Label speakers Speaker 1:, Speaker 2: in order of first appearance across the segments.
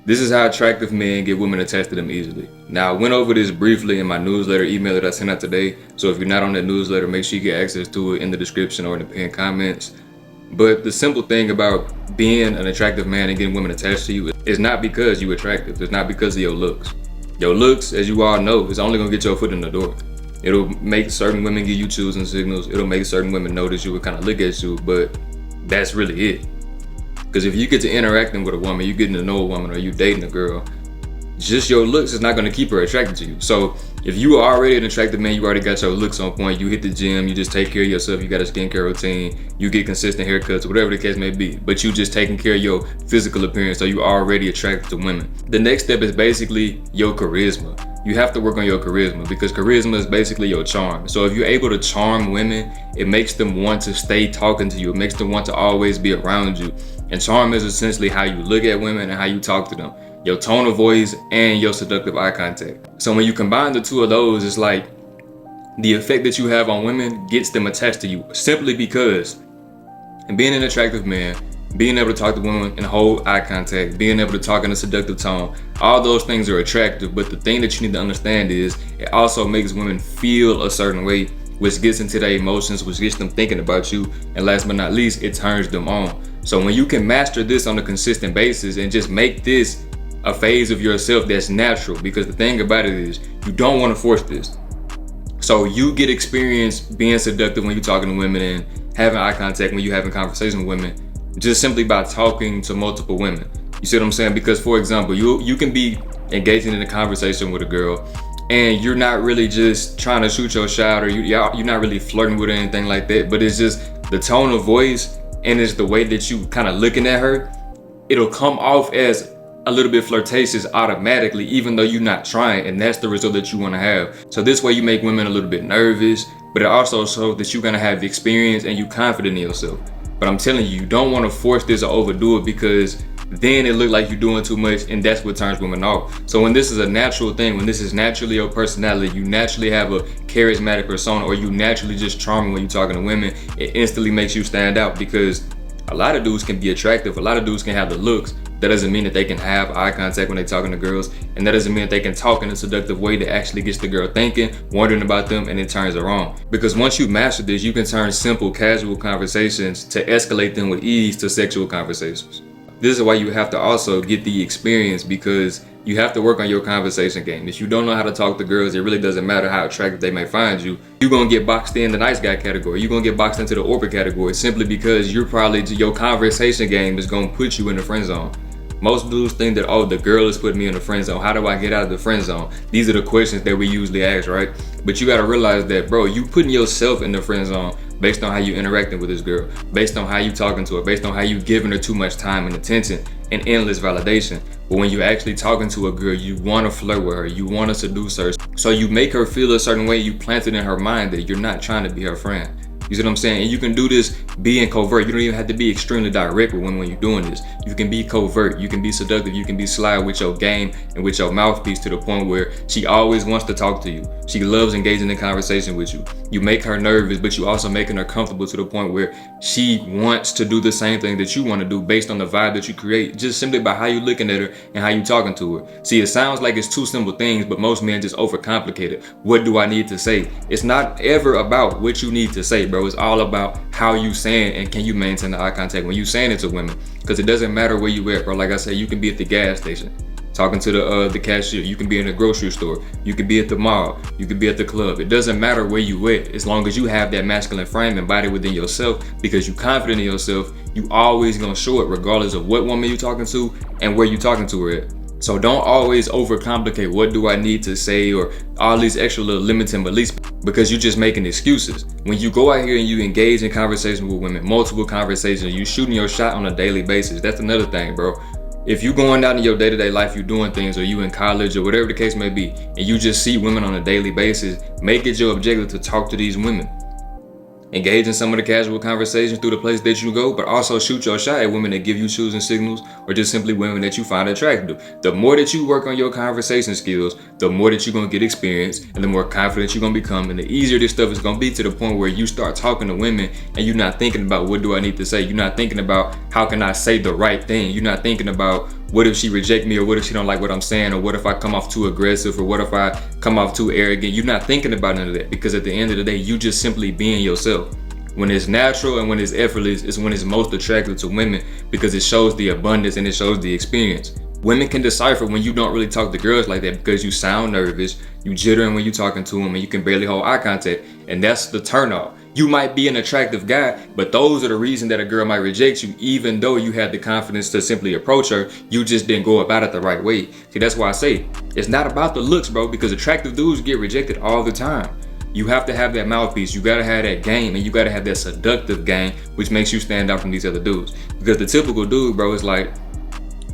Speaker 1: This is how attractive men get women attached to them easily. Now, I went over this briefly in my newsletter email that I sent out today. So if you're not on that newsletter, make sure you get access to it in the description or in the pinned comments. But the simple thing about being an attractive man and getting women attached to you is not because you're attractive. It's not because of your looks. Your looks, as you all know, is only gonna get your foot in the door. It'll make certain women give you choosing signals. It'll make certain women notice you and kind of look at you, but that's really it. Because if you get to interacting with a woman, you getting to know a woman, or you dating a girl, just your looks is not going to keep her attracted to you. So if you are already an attractive man, you already got your looks on point, you hit the gym, you just take care of yourself, you got a skincare routine, you get consistent haircuts, whatever the case may be, but you just taking care of your physical appearance, so you already attracted to women. The next step is basically your charisma. You have to work on your charisma, because charisma is basically your charm. So if you're able to charm women, it makes them want to stay talking to you. It makes them want to always be around you. And charm is essentially how you look at women and how you talk to them. Your tone of voice and your seductive eye contact. So when you combine the two of those, it's like the effect that you have on women gets them attached to you, simply because being an attractive man, being able to talk to women and hold eye contact, being able to talk in a seductive tone, all those things are attractive. But the thing that you need to understand is it also makes women feel a certain way, which gets into their emotions, which gets them thinking about you, and last but not least, it turns them on. So when you can master this on a consistent basis and just make this a phase of yourself that's natural, because the thing about it is you don't want to force this. So you get experience being seductive when you're talking to women and having eye contact when you're having conversation with women, just simply by talking to multiple women. You see what I'm saying? Because for example, you can be engaging in a conversation with a girl and you're not really just trying to shoot your shot, or you're not really flirting with her or anything like that, but it's just the tone of voice and it's the way that you kind of looking at her. It'll come off as a little bit flirtatious automatically, even though you're not trying, and that's the result that you want to have. So this way you make women a little bit nervous, but it also shows that you're gonna have the experience and you confident in yourself. But I'm telling you, you don't want to force this or overdo it, because then it looks like you're doing too much, and that's what turns women off. So when this is a natural thing, when this is naturally your personality, you naturally have a charismatic persona, or you naturally just charming when you're talking to women, it instantly makes you stand out. Because a lot of dudes can be attractive, a lot of dudes can have the looks. That doesn't mean that they can have eye contact when they're talking to girls, and that doesn't mean that they can talk in a seductive way that actually gets the girl thinking, wondering about them, and it turns her on. Because once you master this, you can turn simple, casual conversations to escalate them with ease to sexual conversations. This is why you have to also get the experience, because you have to work on your conversation game. If you don't know how to talk to girls, it really doesn't matter how attractive they may find you. You're gonna get boxed in the nice guy category. You're gonna get boxed into the orbit category, simply because your conversation game is gonna put you in the friend zone. Most dudes think that, oh, the girl is putting me in the friend zone. How do I get out of the friend zone? These are the questions that we usually ask, right? But you gotta realize that, bro, you putting yourself in the friend zone based on how you interacting with this girl, based on how you talking to her, based on how you giving her too much time and attention and endless validation. But when you're actually talking to a girl, you want to flirt with her, you want to seduce her. So you make her feel a certain way, you plant it in her mind that you're not trying to be her friend. You see what I'm saying? And you can do this being covert. You don't even have to be extremely direct with women when you're doing this. You can be covert, you can be seductive, you can be sly with your game and with your mouthpiece, to the point where she always wants to talk to you. She loves engaging in conversation with you. You make her nervous, but you also making her comfortable, to the point where she wants to do the same thing that you want to do based on the vibe that you create, just simply by how you looking at her and how you talking to her. See, it sounds like it's two simple things, but most men just overcomplicate it. What do I need to say? It's not ever about what you need to say, bro. It's all about how you saying and can you maintain the eye contact when you saying it to women. Because it doesn't matter where you at, bro. Like I said, you can be at the gas station talking to the cashier. You can be in a grocery store. You can be at the mall. You can be at the club. It doesn't matter where you at, as long as you have that masculine frame and body within yourself, because you confident in yourself. You always gonna show it, regardless of what woman you talking to and where you talking to her at. So don't always overcomplicate what do I need to say, or all these extra little limiting beliefs, because you're just making excuses. When you go out here and you engage in conversation with women, multiple conversations, you shooting your shot on a daily basis. That's another thing, bro. If you going out in your day-to-day life, you doing things, or you in college or whatever the case may be, and you just see women on a daily basis, make it your objective to talk to these women. Engage in some of the casual conversations through the place that you go, but also shoot your shot at women that give you choosing signals, or just simply women that you find attractive. The more that you work on your conversation skills, the more that you're gonna get experience, and the more confident you're gonna become, and the easier this stuff is gonna be, to the point where you start talking to women and you're not thinking about what do I need to say. You're not thinking about how can I say the right thing. You're not thinking about what if she reject me, or what if she don't like what I'm saying, or what if I come off too aggressive, or what if I come off too arrogant? You're not thinking about none of that, because at the end of the day, you just simply being yourself. When it's natural and when it's effortless is when it's most attractive to women, because it shows the abundance and it shows the experience. Women can decipher when you don't really talk to girls like that, because you sound nervous, you jittering when you're talking to them, and you can barely hold eye contact, and that's the turnoff. You might be an attractive guy, but those are the reason that a girl might reject you, even though you had the confidence to simply approach her. You just didn't go about it the right way. See, that's why I say it's not about the looks, bro, because attractive dudes get rejected all the time. You have to have that mouthpiece, you gotta have that game, and you gotta have that seductive game, which makes you stand out from these other dudes. Because the typical dude, bro, is like,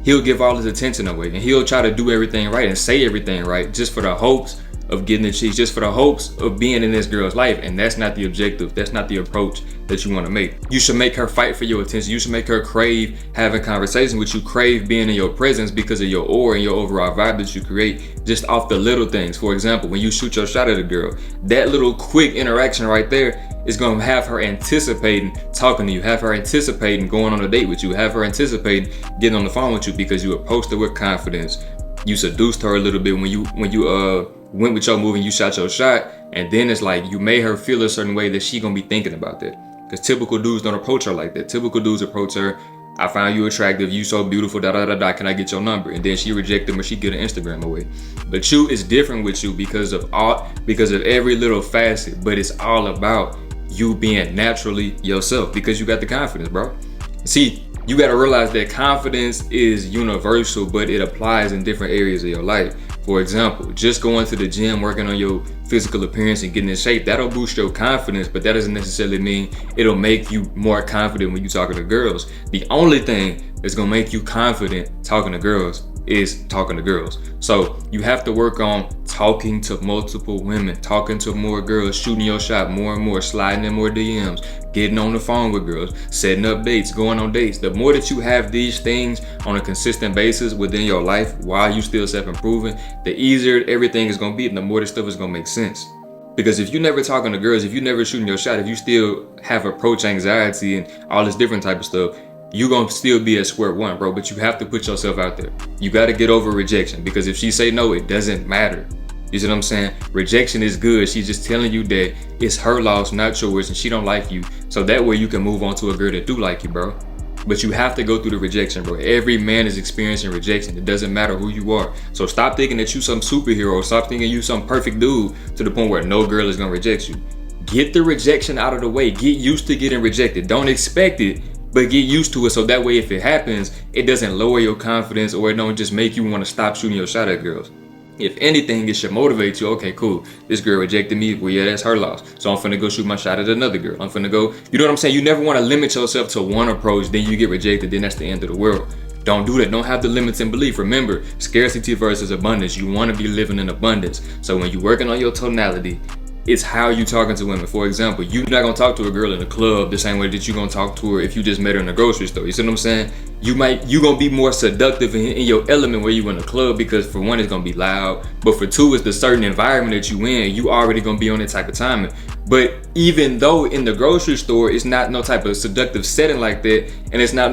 Speaker 1: he'll give all his attention away, and he'll try to do everything right and say everything right just for the hopes of getting the cheeks, just for the hopes of being in this girl's life. And that's not the objective, that's not the approach that you want to make. You should make her fight for your attention. You should make her crave having conversation with you, crave being in your presence, because of your aura and your overall vibe that you create just off the little things. For example, when you shoot your shot at a girl, that little quick interaction right there is going to have her anticipating talking to you, have her anticipating going on a date with you, have her anticipating getting on the phone with you, because you approached her with confidence. You seduced her a little bit when you went with your move and you shot your shot, and then it's like you made her feel a certain way that she gonna be thinking about that. Because typical dudes don't approach her like that. Typical dudes approach her, I found you attractive, you so beautiful, da da da da, can I get your number? And then she reject them, or she get an Instagram away. But you is different with you because of every little facet, but it's all about you being naturally yourself, because you got the confidence, bro. See, you got to realize that confidence is universal, but it applies in different areas of your life. For example, just going to the gym, working on your physical appearance and getting in shape, that'll boost your confidence, but that doesn't necessarily mean it'll make you more confident when you're talking to girls. The only thing that's gonna make you confident talking to girls is talking to girls. So you have to work on talking to multiple women, talking to more girls, shooting your shot more and more, sliding in more DMs, getting on the phone with girls, setting up dates, going on dates. The more that you have these things on a consistent basis within your life while you still self-improving, the easier everything is gonna be, and the more this stuff is gonna make sense. Because if you never talking to girls, if you never shooting your shot, if you still have approach anxiety and all this different type of stuff, you gonna still be at square one, bro. But you have to put yourself out there. You gotta get over rejection, because if she say no, it doesn't matter. You see what I'm saying? Rejection is good. She's just telling you that it's her loss, not yours, and she don't like you. So that way you can move on to a girl that do like you, bro. But you have to go through the rejection, bro. Every man is experiencing rejection. It doesn't matter who you are. So stop thinking that you some superhero. Stop thinking you some perfect dude to the point where no girl is gonna reject you. Get the rejection out of the way. Get used to getting rejected. Don't expect it, but get used to it, so that way if it happens, it doesn't lower your confidence, or it don't just make you want to stop shooting your shot at girls. If anything, it should motivate you. Okay, cool. This girl rejected me. Well, yeah, that's her loss. So I'm finna go shoot my shot at another girl. I'm finna go, you know what I'm saying? You never want to limit yourself to one approach, then you get rejected, then that's the end of the world. Don't do that. Don't have the limits in belief. Remember, scarcity versus abundance. You want to be living in abundance. So when you're working on your tonality, it's how you talking to women. For example, you're not gonna talk to a girl in a club the same way that you're gonna talk to her if you just met her in a grocery store. You see what I'm saying? You gonna be more seductive in your element where you in a club, because for one, it's gonna be loud, but for two, it's the certain environment that you in. You already gonna be on that type of timing. But even though in the grocery store, it's not no type of seductive setting like that, and it's not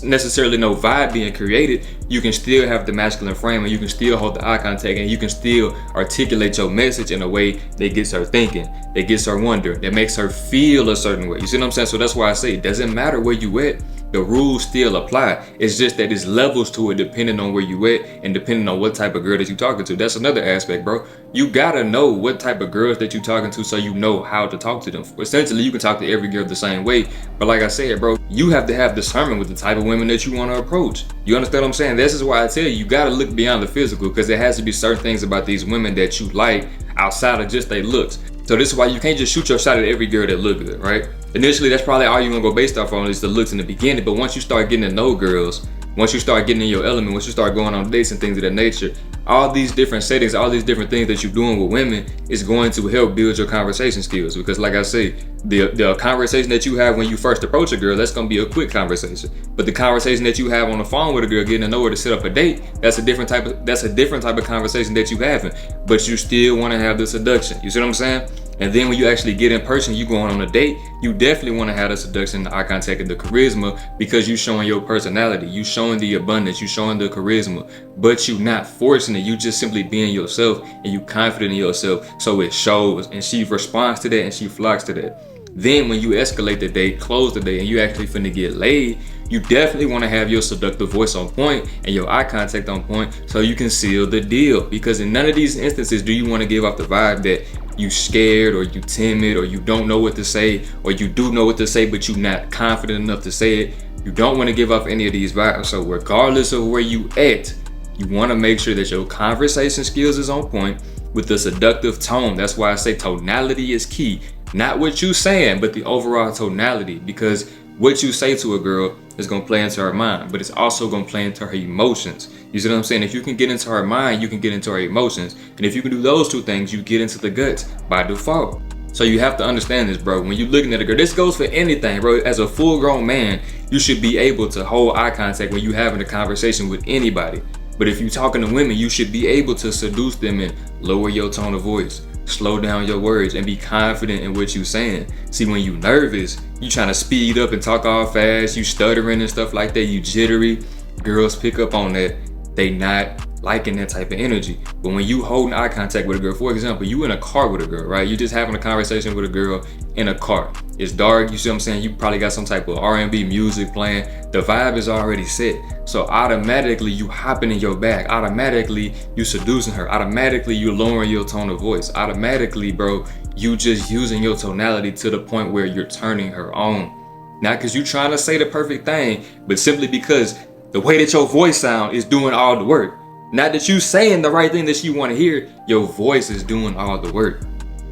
Speaker 1: necessarily no vibe being created, you can still have the masculine frame, and you can still hold the eye contact, and you can still articulate your message in a way that gets her thinking, that gets her wondering, that makes her feel a certain way. You see what I'm saying? So that's why I say it doesn't matter where you at, the rules still apply. It's just that there's levels to it depending on where you at and depending on what type of girl that you talking to. That's another aspect, bro. You gotta know what type of girls that you talking to, so you know how to talk to them. Essentially, you can talk to every girl the same way, but like I said, bro, you have to have discernment with the type of women that you want to approach. You understand what I'm saying? This is why I tell you gotta look beyond the physical, because there has to be certain things about these women that you like outside of just their looks. So this is why you can't just shoot your shot at every girl that look good, right? Initially, that's probably all you're gonna go based off on is the looks in the beginning. But once you start getting to know girls, once you start getting in your element, once you start going on dates and things of that nature, all these different settings, all these different things that you're doing with women is going to help build your conversation skills. Because like I say, the conversation that you have when you first approach a girl, that's gonna be a quick conversation. But the conversation that you have on the phone with a girl, getting to know her to set up a date, that's a different type of conversation that you having. But you still want to have the seduction. You see what I'm saying? And then when you actually get in person, you going on a date, you definitely want to have the seduction, the eye contact, and the charisma, because you showing your personality, you showing the abundance, you showing the charisma, but you not forcing it. You just simply being yourself, and you confident in yourself, so it shows. And she responds to that, and she flocks to that. Then when you escalate the date, close the date, and you actually finna get laid, you definitely want to have your seductive voice on point and your eye contact on point, so you can seal the deal. Because in none of these instances do you want to give off the vibe that you scared, or you timid, or you don't know what to say, or you do know what to say but you not confident enough to say it. You don't want to give off any of these vibes. So regardless of where you at, you want to make sure that your conversation skills is on point with the seductive tone. That's why I say tonality is key. Not what you saying, but the overall tonality, because what you say to a girl is going to play into her mind, but it's also going to play into her emotions. You see what I'm saying? If you can get into her mind, you can get into her emotions. And if you can do those two things, you get into the guts by default. So you have to understand this, bro. When you're looking at a girl, this goes for anything, bro. As a full grown man, you should be able to hold eye contact when you're having a conversation with anybody. But if you're talking to women, you should be able to seduce them and lower your tone of voice, slow down your words, and be confident in what you're saying. See, when you nervous, you trying to speed up and talk all fast, you stuttering and stuff like that, you jittery. Girls pick up on that. They not liking that type of energy. But when you holding eye contact with a girl, for example, you in a car with a girl, right? You just having a conversation with a girl in a car. It's dark, you see what I'm saying? You probably got some type of R&B music playing. The vibe is already set. So automatically you hopping in your bag. Automatically you seducing her. Automatically you lowering your tone of voice. Automatically, bro, you just using your tonality to the point where you're turning her on. Not because you're trying to say the perfect thing, but simply because the way that your voice sound is doing all the work. Not that you saying the right thing that she want to hear, your voice is doing all the work.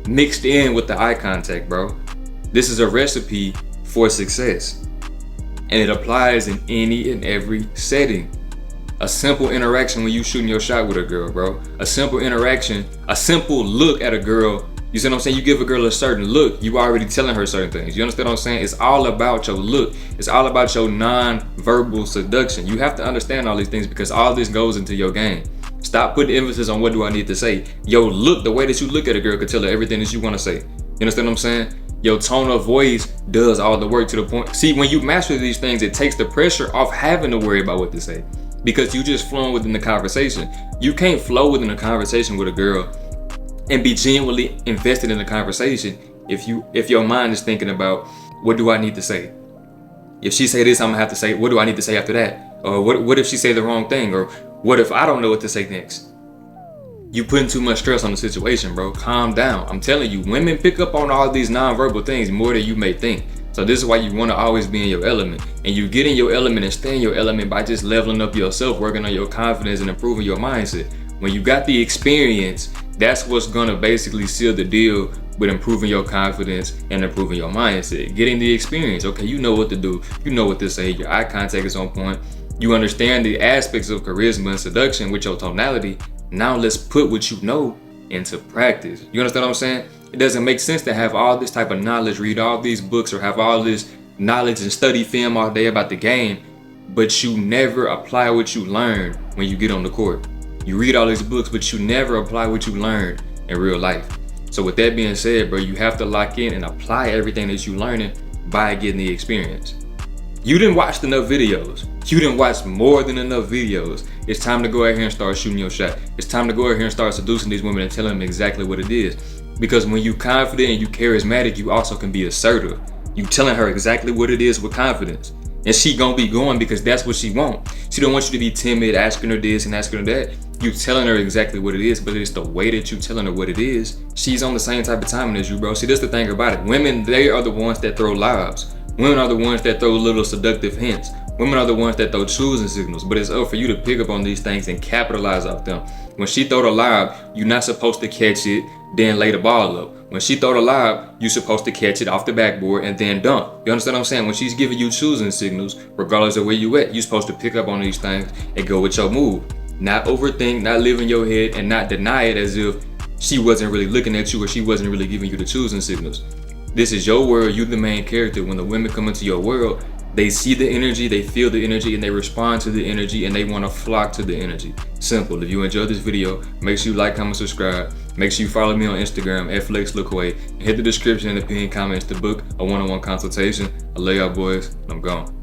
Speaker 1: Mixed in with the eye contact, bro. This is a recipe for success. And it applies in any and every setting. A simple interaction when you shooting your shot with a girl, bro. A simple interaction, a simple look at a girl. You see what I'm saying? You give a girl a certain look, you already telling her certain things. You understand what I'm saying? It's all about your look. It's all about your non-verbal seduction. You have to understand all these things, because all this goes into your game. Stop putting emphasis on what do I need to say. Your look, the way that you look at a girl, could tell her everything that you want to say. You understand what I'm saying? Your tone of voice does all the work to the point. See, when you master these things, it takes the pressure off having to worry about what to say, because you just flowing within the conversation. You can't flow within a conversation with a girl and be genuinely invested in the conversation if your mind is thinking about, what do I need to say? If she say this, I'm gonna have to say, what do I need to say after that? Or what if she say the wrong thing? Or what if I don't know what to say next? You putting too much stress on the situation, bro. Calm down. I'm telling you, women pick up on all these non-verbal things more than you may think. So this is why you want to always be in your element. And you get in your element and stay in your element by just leveling up yourself, working on your confidence and improving your mindset. When you got the experience, that's what's gonna basically seal the deal with improving your confidence and improving your mindset. Getting the experience. Okay, you know what to do. You know what to say. Your eye contact is on point. You understand the aspects of charisma and seduction with your tonality. Now let's put what you know into practice. You understand what I'm saying? It doesn't make sense to have all this type of knowledge, read all these books, or have all this knowledge and study film all day about the game, but you never apply what you learned when you get on the court. You read all these books, but you never apply what you learned in real life. So with that being said, bro, you have to lock in and apply everything that you learning by getting the experience. You didn't watch enough videos. You didn't watch more than enough videos. It's time to go out here and start shooting your shot. It's time to go out here and start seducing these women and telling them exactly what it is. Because when you confident and you charismatic, you also can be assertive. You telling her exactly what it is with confidence. And she gonna be going because that's what she want. She don't want you to be timid, asking her this and asking her that. You telling her exactly what it is, but it's the way that you telling her what it is. She's on the same type of timing as you, bro. See, that's the thing about it. Women, they are the ones that throw lobs. Women are the ones that throw little seductive hints. Women are the ones that throw choosing signals, but it's up for you to pick up on these things and capitalize off them. When she throw the lob, you're not supposed to catch it, then lay the ball up. When she throw the lob, you're supposed to catch it off the backboard and then dunk. You understand what I'm saying? When she's giving you choosing signals, regardless of where you at, you're supposed to pick up on these things and go with your move. Not overthink, not live in your head, and not deny it as if she wasn't really looking at you or she wasn't really giving you the choosing signals. This is your world, you the main character. When the women come into your world, they see the energy, they feel the energy, and they respond to the energy, and they want to flock to the energy. Simple. If you enjoyed this video, make sure you like, comment, subscribe. Make sure you follow me on Instagram at FlexLaQuay, and hit the description in the pinned comments to book a one-on-one consultation. I love y'all boys, and I'm gone.